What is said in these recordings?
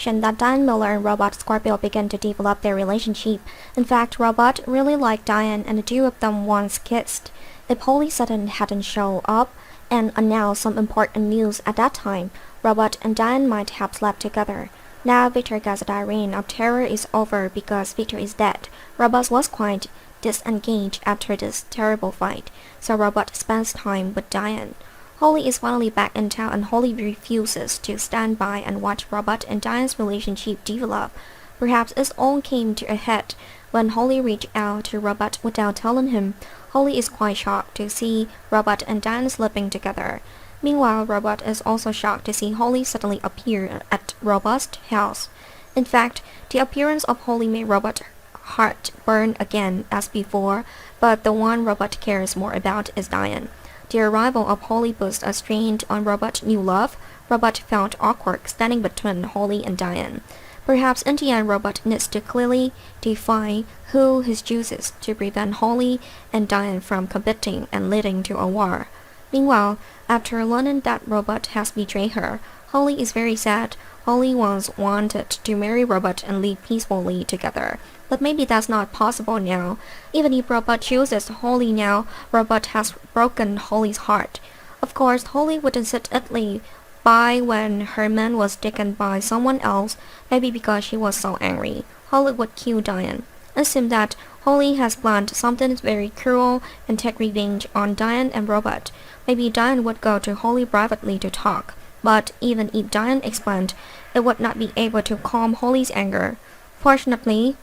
mentioned that Diane Miller and Robert Scorpio began to develop their relationship. In fact, Robert really liked Diane and the two of them once kissed. If Holly Sutton hadn't shown up and announced some important news at that time, Robert and Diane might have slept together. Now Victor gets a diarrhea of terror is over because Victor is dead. Robert was quite disengaged after this terrible fight, so Robert spends time with Diane. Holly is finally back in town and Holly refuses to stand by and watch Robert and Diane's relationship develop. Perhaps it all came to a head when Holly reached out to Robert without telling him. Holly is quite shocked to see Robert and Diane sleeping together. Meanwhile, Robert is also shocked to see Holly suddenly appear at Robert's house. In fact, the appearance of Holly made Robert's heart burn again as before, but the one Robert cares more about is Diane. The arrival of Holly puts a strain on Robert's new love. Robert felt awkward standing between Holly and Diane. Perhaps in the end, Robert needs to clearly define who he chooses to prevent Holly and Diane from competing and leading to a war. Meanwhile, after learning that Robert has betrayed her, Holly is very sad. Holly once wanted to marry Robert and live peacefully together. But maybe that's not possible now. Even if Robert chooses Holly now, Robert has broken Holly's heart. Of course, Holly wouldn't sit idly by when her man was taken by someone else, maybe because she was so angry. Holly would kill Diane. It seems that Holly has planned something very cruel and take revenge on Diane and Robert. Maybe Diane would go to Holly privately to talk. But even if Diane explained, it would not be able to calm Holly's anger. Fortunately,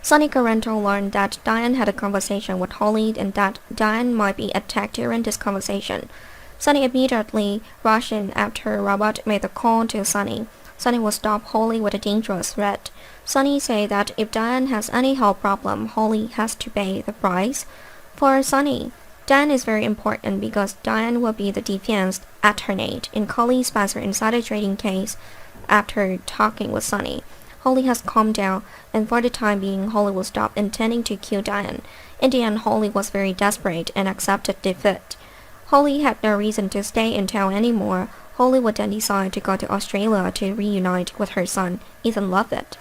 Sonny Carrento learned that Diane had a conversation with Holly and that Diane might be attacked during this conversation. Sonny immediately rushed in after Robert made the call to Sonny. Sonny will stop Holly with a dangerous threat. Sonny said that if Diane has any health problem, Holly has to pay the price. For Sonny, Diane is very important because Diane will be the defense attorney in Colleen Spencer insider trading case. After talking with Sonny, Holly has calmed down, and for the time being, Holly will stop intending to kill Diane. In the end, Holly was very desperate and accepted defeat. Holly had no reason to stay in town anymore. Holly would then decide to go to Australia to reunite with her son, Ethan Lovett.